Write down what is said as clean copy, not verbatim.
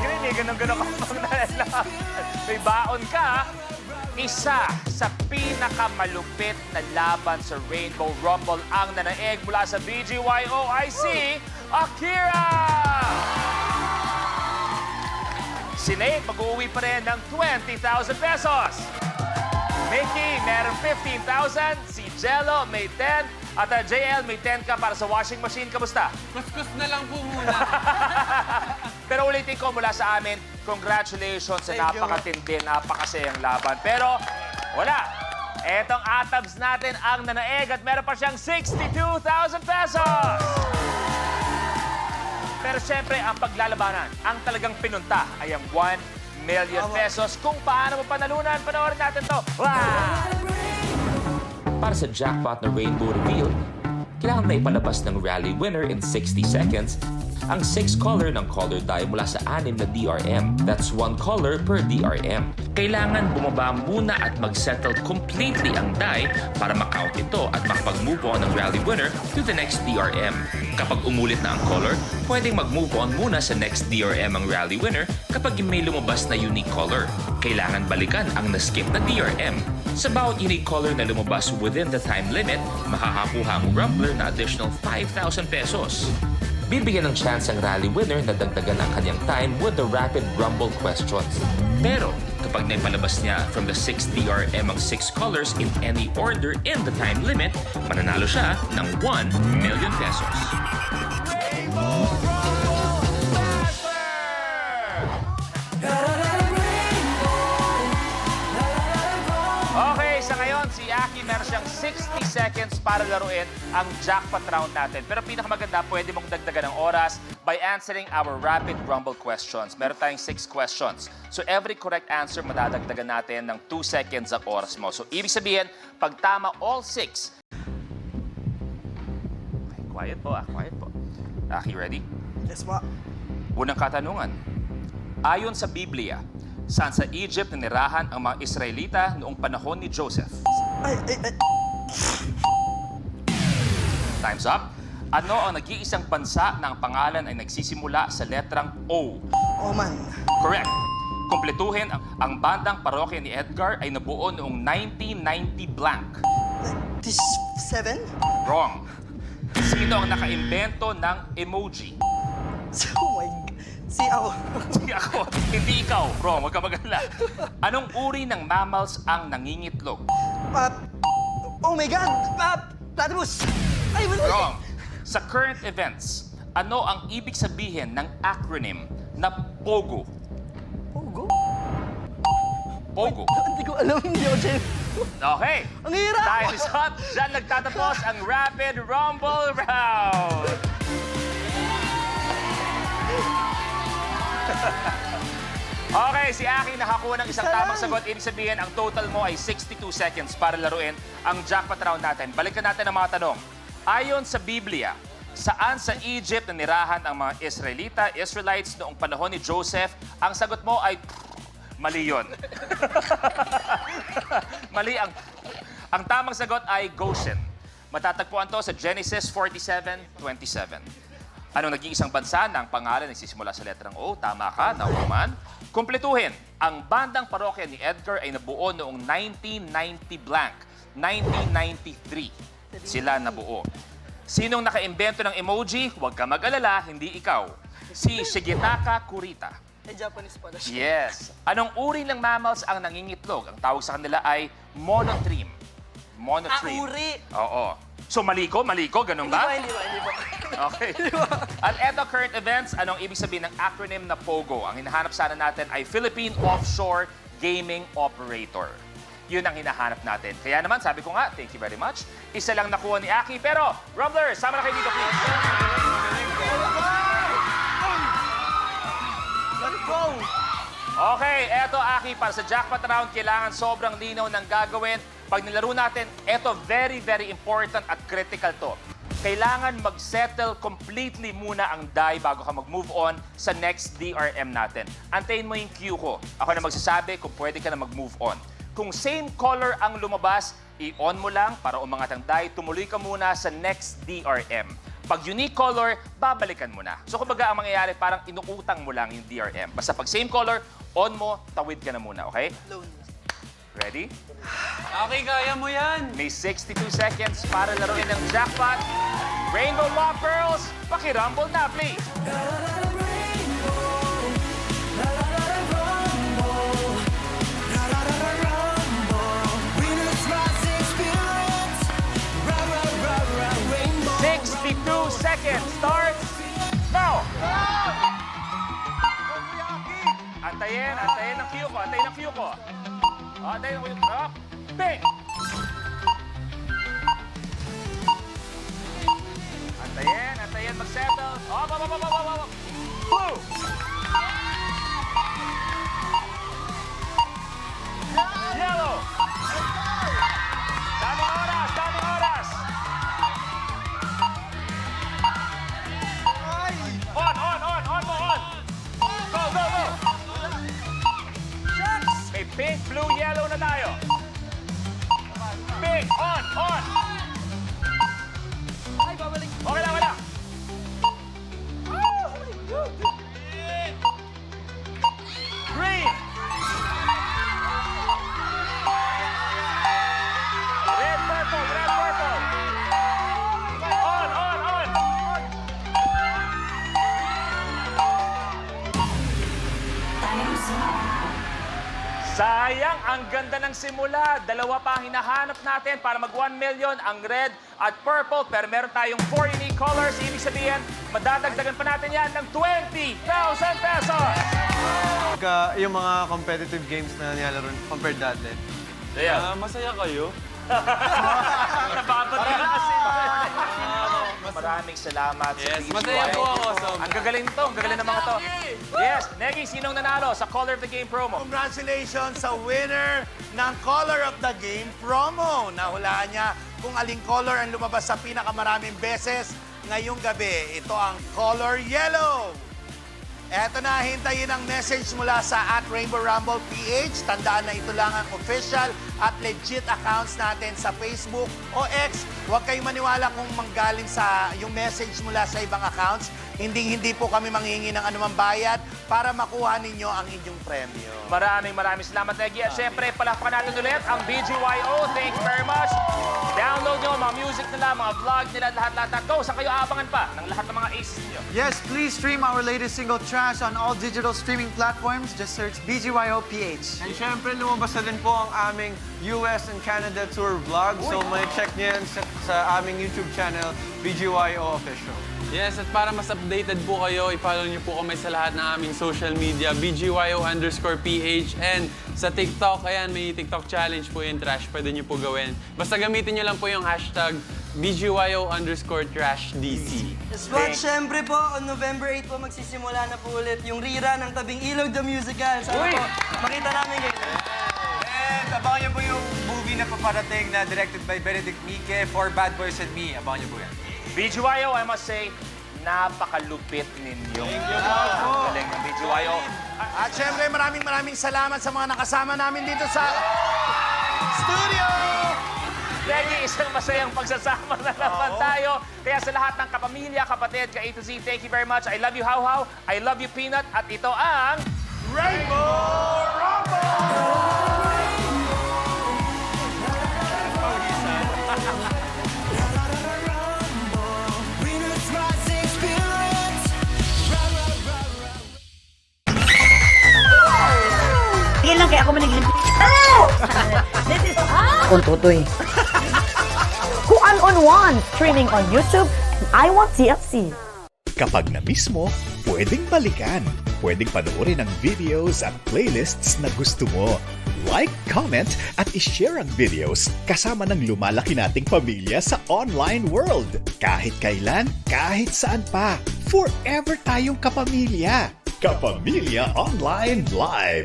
green eh. Ganun-ganun ka pang nalalaman. May baon ka. Isa sa pinakamalupit na laban sa Rainbow Rumble ang nanaig mula sa BGYOIC, Akira! Si Nate mag-uwi pa rin ng 20,000 pesos. Mickey, meron 15,000. Si Jello, may 10. At JL, may 10 ka para sa washing machine. Kamusta? Kuskus na lang po muna. Pero ulitin ko mula sa amin, congratulations sa napakatindi, napakasayang laban. Pero wala. Etong atabs natin ang nanaeg at meron pa siyang 62,000 pesos. Pero syempre, ang paglalabanan, ang talagang pinunta ay ang 1 million pesos. Kung paano mo panalunan, panoorin natin to. Wow! Para sa jackpot na Rainbow Reveal, kailangan na ipalabas ng rally winner in 60 seconds ang 6 color ng color die mula sa 6 na DRM. That's 1 color per DRM. Kailangan bumaba muna at mag-settle completely ang die para makount ito at makapag-move on ng rally winner to the next DRM. Kapag umulit na ang color, pwedeng mag-move on muna sa next DRM ang rally winner kapag may lumabas na unique color. Kailangan balikan ang na-skip na DRM. Sa bawat unique color na lumabas within the time limit, makakakuha ang Rumbler na additional 5,000 pesos. Bibigyan ng chance ang rally winner na dagdagan ang kanyang time with the rapid rumble questions. Pero kapag naipalabas niya from the 6 DRM ang 6 colors in any order in the time limit, mananalo siya ng 1 million pesos. Okay, sa ngayon, si Aki meron siyang 60 seconds para laruin ang jackpot round natin. Pero pinakamaganda, pwede mong dagdagan ng oras by answering our rapid rumble questions. Meron tayong 6 questions. So every correct answer, madadagdagan natin ng 2 seconds ang oras mo. So ibig sabihin, pag tama all 6... Okay, quiet po quiet po. Aki, ready? Yes, ma. Unang katanungan. Ayon sa Biblia, saan sa Egypt nanirahan ang mga Israelita noong panahon ni Joseph? Ay. Time's up. Ano ang nag-iisang bansa na ang pangalan ay nagsisimula sa letrang O? Oman. Correct. Kumpletuhin, ang bandang parokya ni Edgar ay nabuo noong 1990 blank. 97? Wrong. Sino ang nakaimbento ng emoji? Oh my God. Si ako. Hindi ako. Hindi ikaw. Wrong. Huwag ka mag-alala. Anong uri ng mammals ang nangingitlog? Oh my God. Platypus. Ay, wala. Wrong. Sa current events, ano ang ibig sabihin ng acronym na POGO? Pogo? POGO. Hindi ko alam. Hindi ako dyan. Okay. Ang hirap. Time is up. Diyan nagtatapos ang Rapid Rumble Round. Okay, si Aki nakakuha ng isang tamang sagot. Ibig sabihin, ang total mo ay 62 seconds para laruin ang jackpot round natin. Balikan natin ang mga tanong. Ayon sa Biblia, saan sa Egypt nanirahan ang mga Israelites noong panahon ni Joseph? Ang sagot mo ay mali yun. Mali ang tamang sagot ay Goshen. Matatagpuan to sa Genesis 47:27. Anong naging isang bansa na ang pangalan nagsisimula sa letrang O? Tama ka, Nauman. Kumpletuhin, ang bandang parokya ni Edgar ay nabuo noong 1990 blank, 1993. Sila nabuo. Sinong nakaimbento ng emoji? Huwag ka mag-alala, hindi ikaw. Si Shigetaka Kurita. Ay, Japanese pala siya. Yes. Anong uri ng mammals ang nangingitlog? Ang tawag sa kanila ay monotreme. Monotreme. Uri. Oo. So, mali ko, ganun ba? Hindi ba? Okay. At eto, current events, anong ibig sabihin ng acronym na POGO? Ang hinahanap sana natin ay Philippine Offshore Gaming Operator. Yun ang hinahanap natin. Kaya naman, sabi ko nga, thank you very much. Isa lang nakuha ni Aki. Pero, Rumblers, sama na kayo dito, please. Let's go! Okay, eto Aki, para sa jackpot round, kailangan sobrang linaw ng gagawin. Pag nilaro natin, eto very, very important at critical to. Kailangan mag-settle completely muna ang die bago ka mag-move on sa next DRM natin. Antayin mo yung cue ko. Ako na magsasabi kung pwede ka na mag-move on. Kung same color ang lumabas, i-on mo lang para umangat ang die. Tumuloy ka muna sa next DRM. Pag unique color, babalikan mo na. So kumbaga ang mangyayari, parang inuutang mo lang yung DRM. Basta pag same color, on mo, tawid ka na muna, okay? Ready? Okay, kaya mo yan. May 62 seconds para laruin ng jackpot. Rainbow Pop Girls, pakirumble na, please. Seconds starts now! Antayin ang cue ko, antayin ang cue ko. Antayin ang cue ko. Bing! Antayin, mag-settle. Blue! Yellow! Daming oras! On mo, on! Go! May pink, blue, yellow na tayo. Pink, on! Ay, babalik. Okay lang. Green! Red, purple! On! Sayang, ang ganda ng simula. Dalawa pa ang hinahanap natin para mag 1 million, ang red at purple. Pero meron tayong 4 unique colors. Ibig sabihin, madadagdagan pa natin yan ng 20,000 pesos! Yung mga competitive games na nilalaro compared dati. Ayan. Masaya kayo? Nababati na kasi. Maraming salamat sa Yes, PGY. masaya po ako. Ang gagaling ng mga to. Yes, Negi, sinong nanalo sa Color of the Game promo? Congratulations sa winner ng Color of the Game promo. Nahulaan niya kung aling color ang lumabas sa pinakamaraming beses ngayong gabi. Ito ang color yellow. Eto na, hintayin ang message mula sa @RainbowRumblePH. Tandaan na ito lang ang official at legit accounts natin sa Facebook o X. Huwag kayong maniwala kung manggaling sa yung message mula sa ibang accounts. Hindi po kami manghingi ng anumang bayad para makuha ninyo ang inyong premyo. Maraming salamat, Negi. At syempre, palakpakan natin ulit ang BGYO. Thank you very much. Download nyo mga music nila, mga vlog nila, lahat. Go! Saan kayo aabangan pa ng lahat ng mga aces nyo? Yes, please stream our latest single Trash on all digital streaming platforms. Just search BGYO PH. And syempre, lumabas na din po ang aming US and Canada tour vlog. So may check niyo yan sa aming YouTube channel, BGYO Official. Yes, at para mas updated po kayo, i-follow niyo po kami sa lahat ng aming social media, BGYO_PH. And sa TikTok, ayan, may TikTok challenge po yung Trash. Pwede niyo po gawin. Basta gamitin niyo lang po yung hashtag BGYO_TrashDC. But syempre po, on November 8 po magsisimula na po ulit yung rerun ng Tabing Ilog the Musical. Sana po makita namin kayo. And abangan niyo po yung movie na paparating na directed by Benedict Mique for Bad Boys and Me. Abangan niyo po yan. BGYO, I must say, napakalupit ninyo. Thank you, galing ng BGYO. At syempre, maraming salamat sa mga nakasama namin dito sa studio! Negi, isang masayang pagsasama na naman tayo. Kaya sa lahat ng kapamilya, kapatid, ka A to Z, thank you very much. I love you, How. I love you, Peanut. At ito ang Rainbow Rumble! Tingin lang kaya ako maniglim. This is Kung Tutoy. Kung on one, streaming on YouTube, I Want TFC. Kapag na-miss mo, pwedeng balikan. Pwedeng panoorin ang videos at playlists na gusto mo. Like, comment, at ishare ang videos kasama ng lumalaki nating pamilya sa online world. Kahit kailan, kahit saan pa. Forever tayong kapamilya. Kapamilya Online Live.